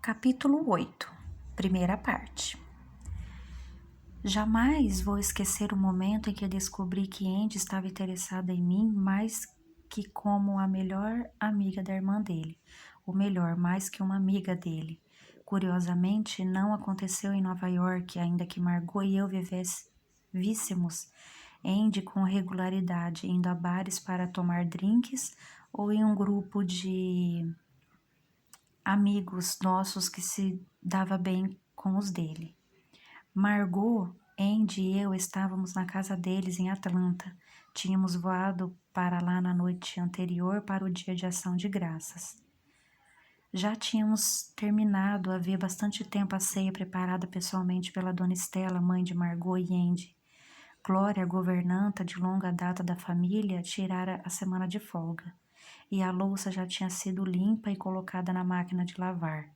Capítulo 8, primeira parte. Jamais vou esquecer o momento em que descobri que Andy estava interessada em mim mais que como a melhor amiga da irmã dele, ou melhor, mais que uma amiga dele. Curiosamente, não aconteceu em Nova York, ainda que Margot e eu víssemos Andy com regularidade, indo a bares para tomar drinks ou em um grupo de amigos nossos que se dava bem com os dele. Margot, Andy e eu estávamos na casa deles em Atlanta. Tínhamos voado para lá na noite anterior para o dia de ação de graças. Já tínhamos terminado havia bastante tempo a ceia preparada pessoalmente pela dona Estela, mãe de Margot e Andy. Glória, governanta de longa data da família, tirara a semana de folga, e a louça já tinha sido limpa e colocada na máquina de lavar.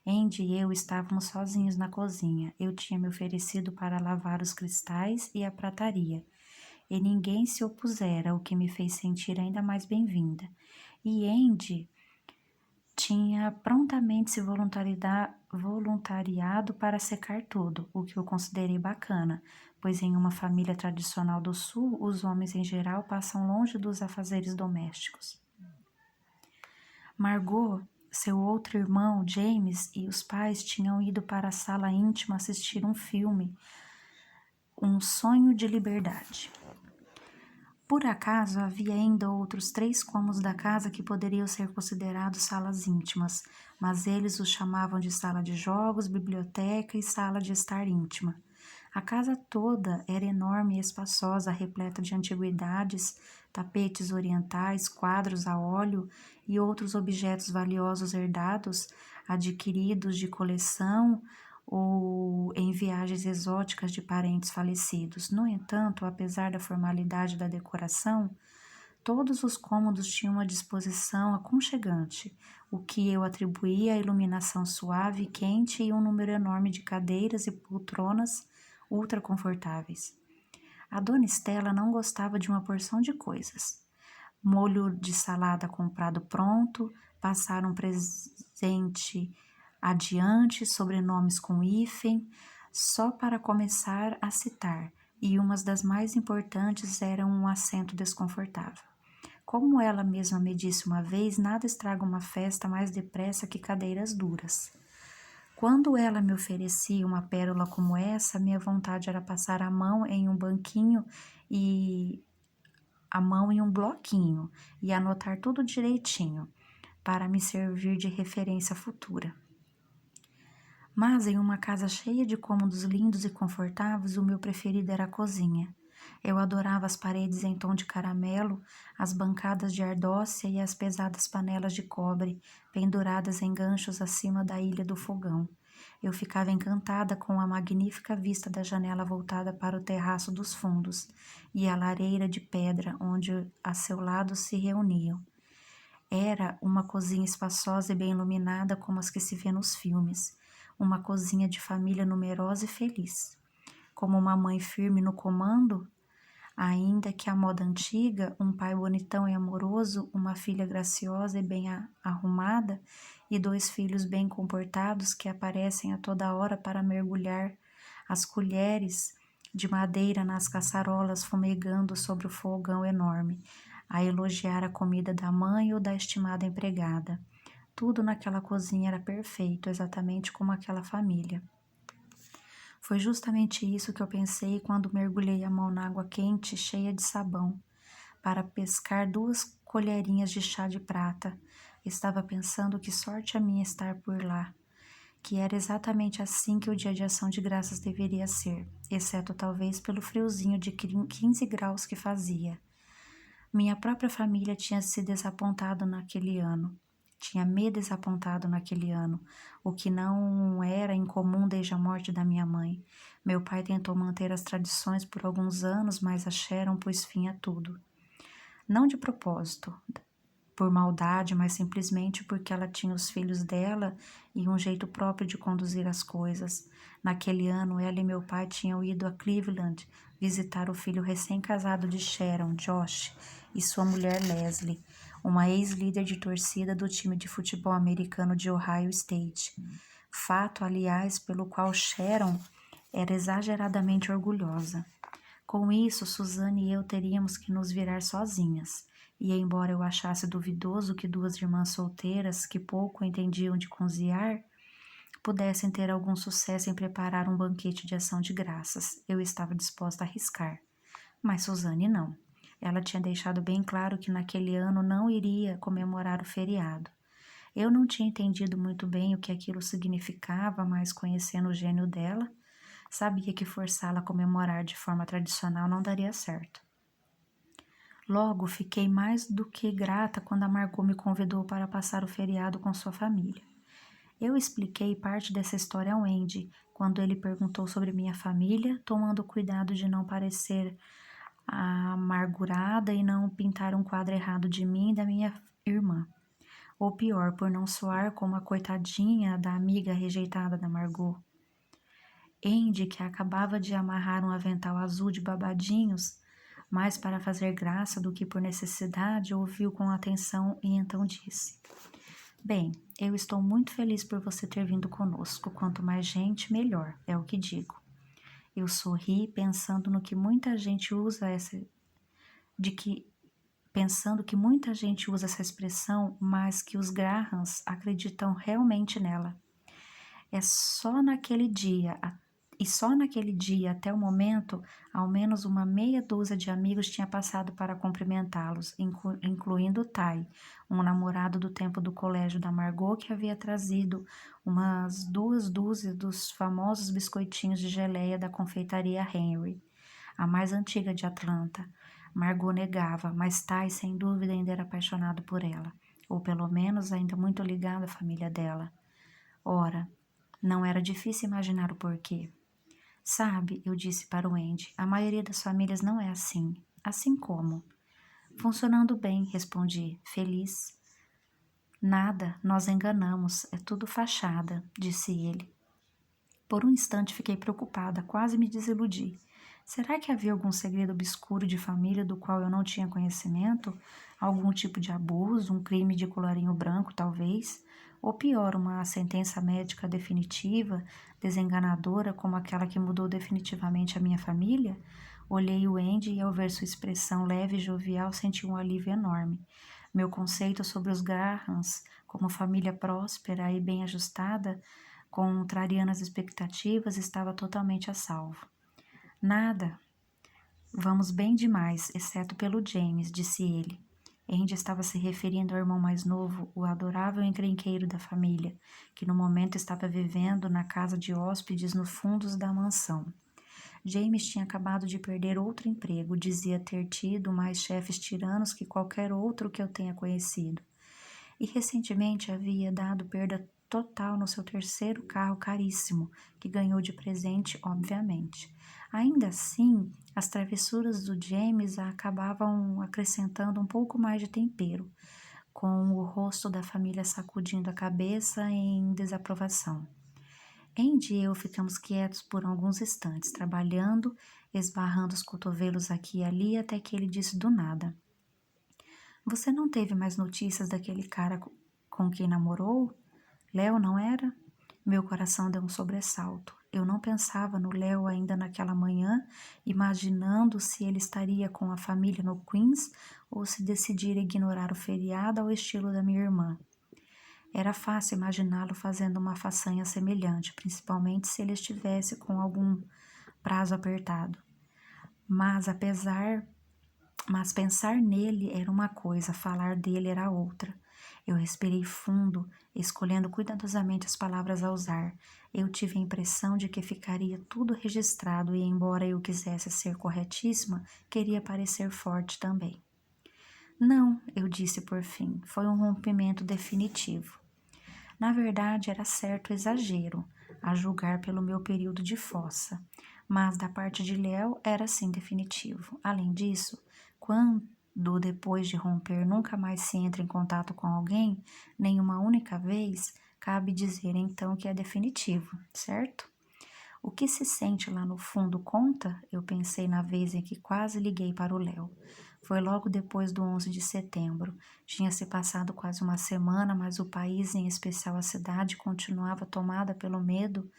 Andy e eu estávamos sozinhos na cozinha. Eu tinha me oferecido para lavar os cristais e a prataria, e ninguém se opusera, o que me fez sentir ainda mais bem-vinda. E Andy tinha prontamente se voluntariado para secar tudo, o que eu considerei bacana, pois em uma família tradicional do Sul, os homens em geral passam longe dos afazeres domésticos. Margot, seu outro irmão, James, e os pais tinham ido para a sala íntima assistir um filme, Um Sonho de Liberdade. Por acaso, havia ainda outros 3 cômodos da casa que poderiam ser considerados salas íntimas, mas eles os chamavam de sala de jogos, biblioteca e sala de estar íntima. A casa toda era enorme e espaçosa, repleta de antiguidades, tapetes orientais, quadros a óleo e outros objetos valiosos herdados, adquiridos de coleção ou em viagens exóticas de parentes falecidos. No entanto, apesar da formalidade da decoração, todos os cômodos tinham uma disposição aconchegante, o que eu atribuía à iluminação suave e quente e um número enorme de cadeiras e poltronas ultra confortáveis. A dona Estela não gostava de uma porção de coisas. Molho de salada comprado pronto, passar um presente adiante, sobrenomes com hífen, só para começar a citar, e umas das mais importantes eram um assento desconfortável. Como ela mesma me disse uma vez, nada estraga uma festa mais depressa que cadeiras duras. Quando ela me oferecia uma pérola como essa, minha vontade era passar a mão em um banquinho e a mão em um bloquinho e anotar tudo direitinho, para me servir de referência futura. Mas em uma casa cheia de cômodos lindos e confortáveis, o meu preferido era a cozinha. Eu adorava as paredes em tom de caramelo, as bancadas de ardócia e as pesadas panelas de cobre, penduradas em ganchos acima da ilha do fogão. Eu ficava encantada com a magnífica vista da janela voltada para o terraço dos fundos e a lareira de pedra onde a seu lado se reuniam. Era uma cozinha espaçosa e bem iluminada como as que se vê nos filmes. Uma cozinha de família numerosa e feliz. Como uma mãe firme no comando, ainda que a moda antiga, um pai bonitão e amoroso, uma filha graciosa e bem arrumada e 2 filhos bem comportados que aparecem a toda hora para mergulhar as colheres de madeira nas caçarolas fumegando sobre o fogão enorme, a elogiar a comida da mãe ou da estimada empregada. Tudo naquela cozinha era perfeito, exatamente como aquela família. Foi justamente isso que eu pensei quando mergulhei a mão na água quente, cheia de sabão, para pescar 2 colherinhas de chá de prata. Estava pensando que sorte a minha estar por lá, que era exatamente assim que o dia de ação de graças deveria ser, exceto talvez pelo friozinho de 15 graus que fazia. Minha própria família tinha se desapontado naquele ano. Tinha me desapontado naquele ano, o que não era incomum desde a morte da minha mãe. Meu pai tentou manter as tradições por alguns anos, mas a Sharon pôs fim a tudo. Não de propósito, por maldade, mas simplesmente porque ela tinha os filhos dela e um jeito próprio de conduzir as coisas. Naquele ano, ela e meu pai tinham ido a Cleveland visitar o filho recém-casado de Sharon, Josh, e sua mulher Leslie. uma ex-líder de torcida do time de futebol americano de Ohio State. Fato, aliás, pelo qual Sharon era exageradamente orgulhosa. Com isso, Suzane e eu teríamos que nos virar sozinhas. E embora eu achasse duvidoso que duas irmãs solteiras que pouco entendiam de cozinhar pudessem ter algum sucesso em preparar um banquete de ação de graças, eu estava disposta a arriscar. Mas Suzane não. Ela tinha deixado bem claro que naquele ano não iria comemorar o feriado. Eu não tinha entendido muito bem o que aquilo significava, mas conhecendo o gênio dela, sabia que forçá-la a comemorar de forma tradicional não daria certo. Logo, fiquei mais do que grata quando a Margot me convidou para passar o feriado com sua família. Eu expliquei parte dessa história ao Andy, quando ele perguntou sobre minha família, tomando cuidado de não parecer amargurada e não pintar um quadro errado de mim e da minha irmã. Ou pior, por não soar como a coitadinha da amiga rejeitada da Margot. Andy, que acabava de amarrar um avental azul de babadinhos, mais para fazer graça do que por necessidade, ouviu com atenção e então disse: Bem, eu estou muito feliz por você ter vindo conosco. Quanto mais gente, melhor, é o que digo. Eu sorri pensando no que muita gente usa pensando que muita gente usa essa expressão, mas que os Grahams acreditam realmente nela. Só naquele dia, até o momento, ao menos uma meia dúzia de amigos tinha passado para cumprimentá-los, incluindo Ty, um namorado do tempo do colégio da Margot que havia trazido umas 2 dúzias dos famosos biscoitinhos de geleia da confeitaria Henry, a mais antiga de Atlanta. Margot negava, mas Ty, sem dúvida, ainda era apaixonado por ela, ou pelo menos ainda muito ligado à família dela. Ora, não era difícil imaginar o porquê. Sabe, eu disse para o Andy, a maioria das famílias não é assim. Assim como? Funcionando bem, respondi, feliz. Nada, nós enganamos, é tudo fachada, disse ele. Por um instante fiquei preocupada, quase me desiludi. Será que havia algum segredo obscuro de família do qual eu não tinha conhecimento? Algum tipo de abuso, um crime de colarinho branco, talvez? Ou pior, uma sentença médica definitiva, desenganadora, como aquela que mudou definitivamente a minha família? Olhei o Andy e, ao ver sua expressão leve e jovial, senti um alívio enorme. Meu conceito sobre os Grahams, como família próspera e bem ajustada, contrariando as expectativas, estava totalmente a salvo. Nada. Vamos bem demais, exceto pelo James, disse ele. Andy estava se referindo ao irmão mais novo, o adorável encrenqueiro da família, que no momento estava vivendo na casa de hóspedes no fundos da mansão. James tinha acabado de perder outro emprego, dizia ter tido mais chefes tiranos que qualquer outro que eu tenha conhecido. E recentemente havia dado perda total no seu terceiro carro caríssimo, que ganhou de presente, obviamente. Ainda assim, as travessuras do James acabavam acrescentando um pouco mais de tempero, com o rosto da família sacudindo a cabeça em desaprovação. Andy e eu ficamos quietos por alguns instantes, trabalhando, esbarrando os cotovelos aqui e ali, até que ele disse do nada: Você não teve mais notícias daquele cara com quem namorou? Léo, não era? Meu coração deu um sobressalto. Eu não pensava no Léo ainda naquela manhã, imaginando se ele estaria com a família no Queens ou se decidira ignorar o feriado ao estilo da minha irmã. Era fácil imaginá-lo fazendo uma façanha semelhante, principalmente se ele estivesse com algum prazo apertado. Mas pensar nele era uma coisa, falar dele era outra. Eu respirei fundo, escolhendo cuidadosamente as palavras a usar. Eu tive a impressão de que ficaria tudo registrado e, embora eu quisesse ser corretíssima, queria parecer forte também. Não, eu disse por fim, foi um rompimento definitivo. Na verdade, era certo exagero, a julgar pelo meu período de fossa, mas da parte de Léo era sim definitivo. Além disso, quando depois de romper nunca mais se entra em contato com alguém, nem uma única vez, cabe dizer então que é definitivo, certo? O que se sente lá no fundo conta? Eu pensei na vez em que quase liguei para o Léo. Foi logo depois do 11 de setembro. Tinha se passado quase uma semana, mas o país, em especial a cidade, continuava tomada pelo medo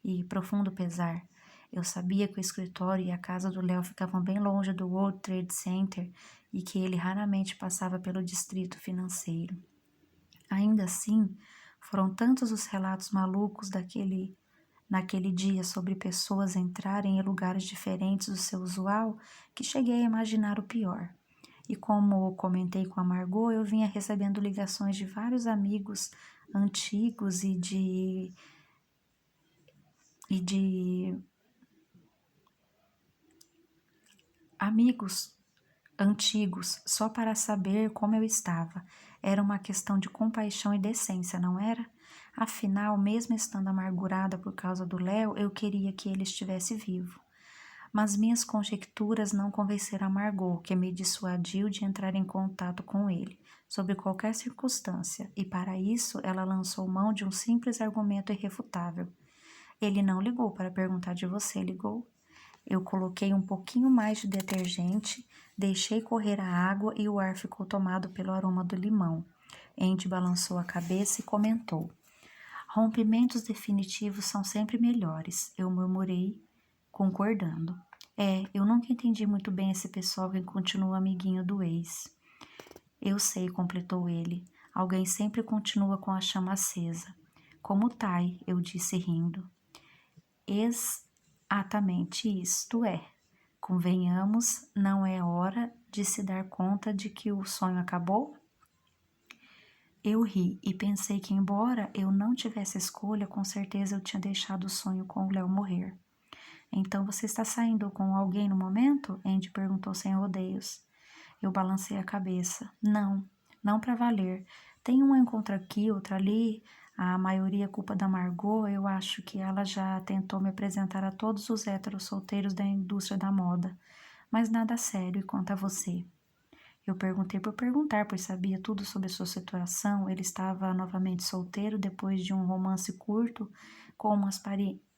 e profundo pesar. Eu sabia que o escritório e a casa do Léo ficavam bem longe do World Trade Center e que ele raramente passava pelo distrito financeiro. Ainda assim, foram tantos os relatos malucos naquele dia sobre pessoas entrarem em lugares diferentes do seu usual que cheguei a imaginar o pior. E como comentei com a Margot, eu vinha recebendo ligações de vários amigos antigos e de amigos antigos só para saber como eu estava. Era uma questão de compaixão e decência, não era? Afinal, mesmo estando amargurada por causa do Léo, eu queria que ele estivesse vivo. Mas minhas conjecturas não convenceram a Margot, que me dissuadiu de entrar em contato com ele, sob qualquer circunstância, e para isso ela lançou mão de um simples argumento irrefutável. Ele não ligou para perguntar de você, ligou? Eu coloquei um pouquinho mais de detergente, deixei correr a água e o ar ficou tomado pelo aroma do limão. Andy balançou a cabeça e comentou. Rompimentos definitivos são sempre melhores, eu murmurei, concordando. Eu nunca entendi muito bem esse pessoal que continua amiguinho do ex. Eu sei, completou ele. Alguém sempre continua com a chama acesa. Como Tai, eu disse rindo. Exatamente isto é. Convenhamos, não é hora de se dar conta de que o sonho acabou? Eu ri e pensei que, embora eu não tivesse escolha, com certeza eu tinha deixado o sonho com o Léo morrer. Então você está saindo com alguém no momento? Andy perguntou sem rodeios. Eu balancei a cabeça. Não, não para valer. Tem um encontro aqui, outro ali. A maioria é culpa da Margot. Eu acho que ela já tentou me apresentar a todos os héteros solteiros da indústria da moda. Mas nada sério, e quanto a você? Eu perguntei por perguntar, pois sabia tudo sobre sua situação. Ele estava novamente solteiro depois de um romance curto com uma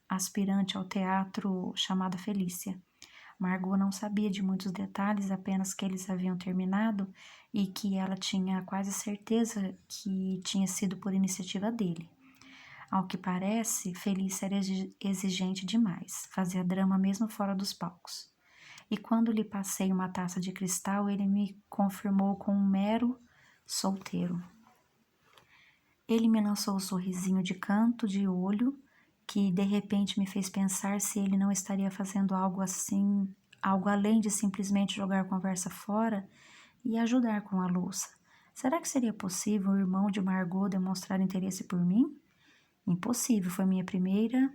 aspirante ao teatro chamada Felícia. Margot não sabia de muitos detalhes, apenas que eles haviam terminado e que ela tinha quase certeza que tinha sido por iniciativa dele. Ao que parece, Felícia era exigente demais, fazia drama mesmo fora dos palcos. E quando lhe passei uma taça de cristal, ele me confirmou com um mero solteiro. Ele me lançou um sorrisinho de canto de olho, que de repente me fez pensar se ele não estaria fazendo algo assim, algo além de simplesmente jogar a conversa fora e ajudar com a louça. Será que seria possível o irmão de Margot demonstrar interesse por mim? Impossível, foi minha primeira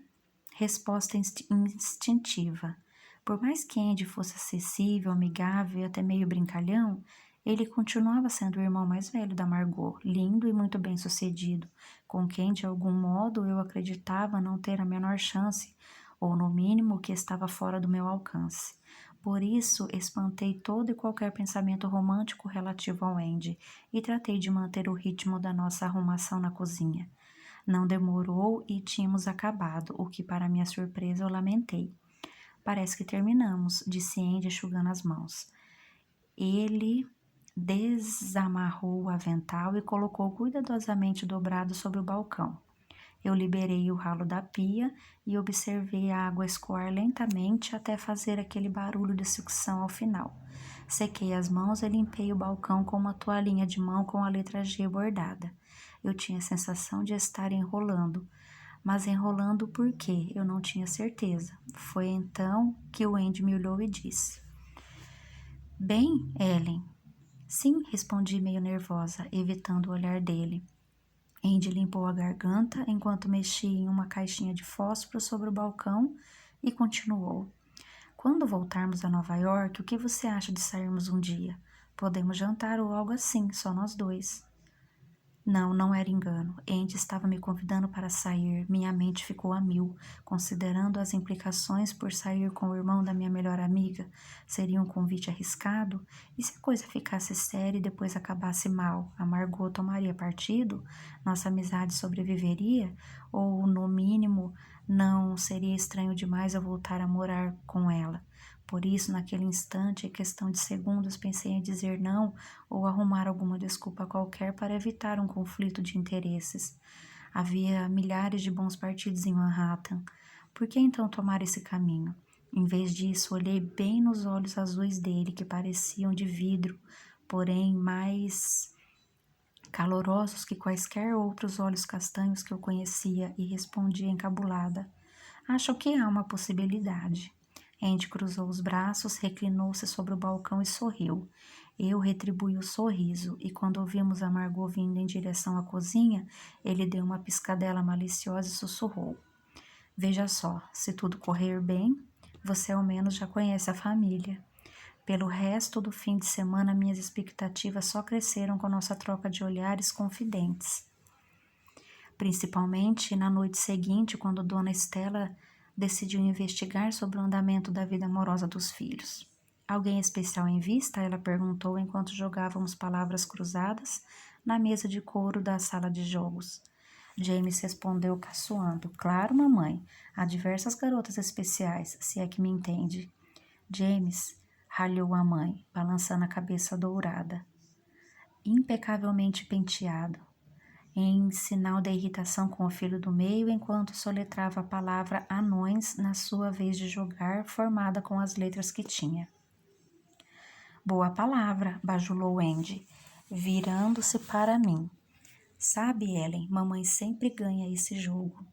resposta instintiva. Por mais que Andy fosse acessível, amigável e até meio brincalhão, ele continuava sendo o irmão mais velho da Margot, lindo e muito bem-sucedido, com quem, de algum modo, eu acreditava não ter a menor chance, ou no mínimo que estava fora do meu alcance. Por isso, espantei todo e qualquer pensamento romântico relativo ao Andy e tratei de manter o ritmo da nossa arrumação na cozinha. Não demorou e tínhamos acabado, o que, para minha surpresa, eu lamentei. Parece que terminamos, disse Andy enxugando as mãos. Ele desamarrou o avental e colocou cuidadosamente dobrado sobre o balcão. Eu liberei o ralo da pia e observei a água escoar lentamente até fazer aquele barulho de sucção ao final. Sequei as mãos e limpei o balcão com uma toalhinha de mão com a letra G bordada. Eu tinha a sensação de estar enrolando, mas enrolando por quê? Eu não tinha certeza. Foi então que o Andy me olhou e disse: Bem, Ellen? Sim, respondi meio nervosa, evitando o olhar dele. Andy limpou a garganta enquanto mexia em uma caixinha de fósforo sobre o balcão e continuou. Quando voltarmos a Nova York, o que você acha de sairmos um dia? Podemos jantar ou algo assim, só nós dois. Não, não era engano. Andy estava me convidando para sair. Minha mente ficou a mil, considerando as implicações por sair com o irmão da minha melhor amiga. Seria um convite arriscado? E se a coisa ficasse séria e depois acabasse mal? A Margot tomaria partido? Nossa amizade sobreviveria? Ou, no mínimo, Não seria estranho demais eu voltar a morar com ela. Por isso, naquele instante, em questão de segundos, pensei em dizer não ou arrumar alguma desculpa qualquer para evitar um conflito de interesses. Havia milhares de bons partidos em Manhattan. Por que então tomar esse caminho? Em vez disso, olhei bem nos olhos azuis dele, que pareciam de vidro, porém mais calorosos que quaisquer outros olhos castanhos que eu conhecia, e respondi encabulada: Acho que há uma possibilidade. Andy cruzou os braços, reclinou-se sobre o balcão e sorriu. Eu retribuí o sorriso, e quando ouvimos a Margot vindo em direção à cozinha, ele deu uma piscadela maliciosa e sussurrou: Veja só, se tudo correr bem, você ao menos já conhece a família. Pelo resto do fim de semana, minhas expectativas só cresceram com nossa troca de olhares confidentes. Principalmente na noite seguinte, quando Dona Estela decidiu investigar sobre o andamento da vida amorosa dos filhos. Alguém especial em vista? Ela perguntou enquanto jogávamos palavras cruzadas na mesa de couro da sala de jogos. James respondeu caçoando: Claro, mamãe, há diversas garotas especiais, se é que me entende. James, ralhou a mãe, balançando a cabeça dourada, impecavelmente penteado, em sinal da irritação com o filho do meio, enquanto soletrava a palavra anões na sua vez de jogar, formada com as letras que tinha. Boa palavra, bajulou Andy, virando-se para mim. Sabe, Ellen, mamãe sempre ganha esse jogo.